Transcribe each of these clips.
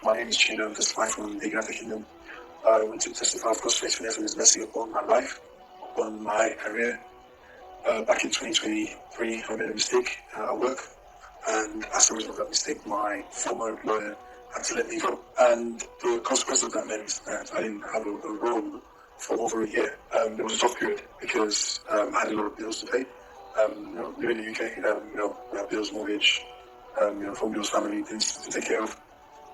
My name is Chino, I'm testifying from the United Kingdom. I want to testify of God's faithfulness and His mercy upon my life, upon my career. Back in 2023, I made a mistake at work, and as a result of that mistake, my former employer had to let me go. And the consequence of that meant that I didn't have a role for over a year. It was a tough period because I had a lot of bills to pay. Living in the UK, we have bills, mortgage, phone bills, family, things to take care of.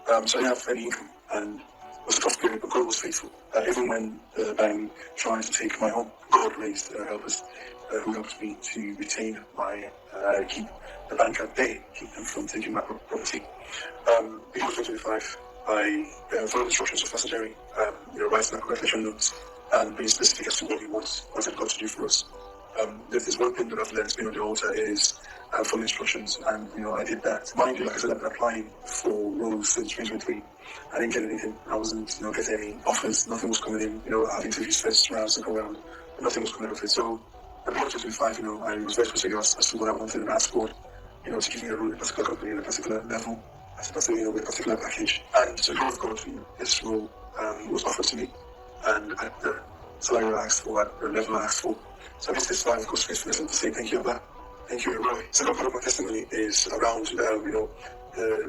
So I didn't have any income, and it was a tough period, but God was faithful. Even when the bank tried to take my home, God raised helpers who helped me to retain my, keep the bank at bay, keep them from taking my property. Before 2025, I followed instructions of Pastor Jerry, writing our congratulation notes and being specific as to what he wanted God to do for us. There's one thing that I've learned being on the altar is follow instructions, and I did that. Mind you, like I said, I've been applying for roles since 2023. I didn't get anything. I wasn't, getting any offers. Nothing was coming in. I had interviews first round, second round, but nothing was coming out of it. So at the end of 2025, I was very specific as to what I wanted, and asked God, to give me a role in a particular company, in a particular level, with a particular package. And so God of God, this role was offered to me, and at the salary I asked for, at the level I asked for. So I guess this time, of course, faithfulness, and to say thank you for that. Thank you, Roy. Second part of my testimony is around, the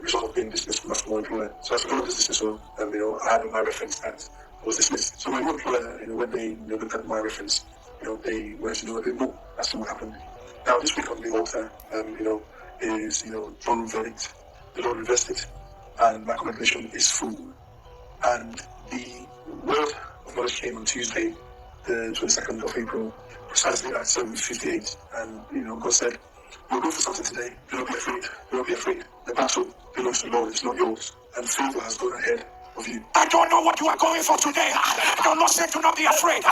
result of being dismissed from my former employer. So as a result of this dismissal, I had my reference that I was dismissed. So my new employer, when they looked at my reference, they wanted to know a bit more as to what happened. Now, this week on the altar, is, John verdict. The Lord reversed it, and my congratulation is full. And the word of knowledge came on Tuesday, the 22nd of April, precisely at 7:58. And, God said, "We'll go for something today. Do not be afraid. Do not be afraid. The battle belongs to the Lord. It's not yours. And favor has gone ahead of you." I don't know what you are going for today. The Lord said, do not be afraid.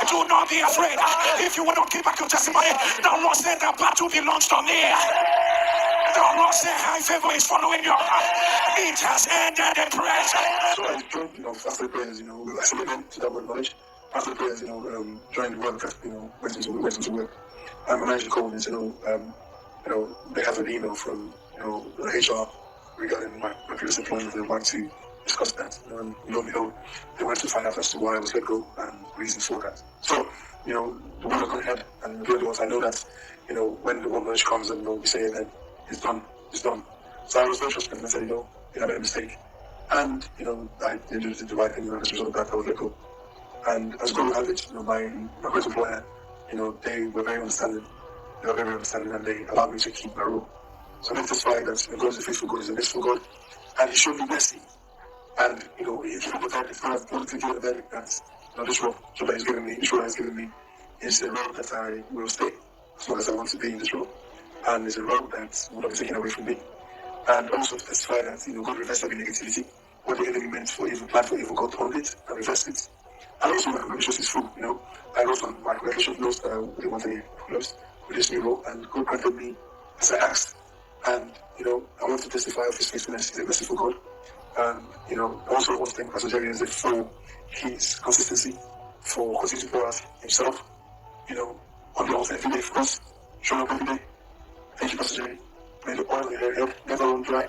Do not be afraid. If you will not give back your testimony, the Lord said, the battle belongs to me. The Lord said, high favor is following you. It has ended in praise. So I joined, after prayers, I submitted to that word knowledge. After prayers, joined work, went into work. And my manager called me and said, they have an email from, the HR regarding my previous employment. They want to discuss that. And lo and behold, they wanted to find out as to why I was let go and reasons for that. So, the work has gone ahead, and the ones I know that, when the one knowledge comes and we say that it's done. So I was very frustrated and I said, I made a mistake. And, I did the right thing, as a result of that, I was let go. And as God will have it, my current employer, they were very understanding. They were very understanding, and they allowed me to keep my role. So I'm testifying that God is a faithful God, He's a merciful God, and He showed me mercy. And, He gave me that, if I have wanted to give a verdict that, this role, so that He's given me, this role He's given me, is a role that I will stay as long as I want to be in this role. And it's a role that will not be taken away from me. And also to testify that, God reversed every negativity. What the enemy meant for evil, planned for evil, God turned it and reversed it. And also my congratulations is full, I wrote on my congratulations notes with the one thing closed with this new role, and God granted me as I asked. And, I want to testify of His faithfulness. He's a merciful God. And, I also want to thank Pastor Jerry for his consistency, for continuing to pour out himself, on the altar every day for us, showing up every day. Thank you, Pastor Jerry. May the oil in your head never run dry.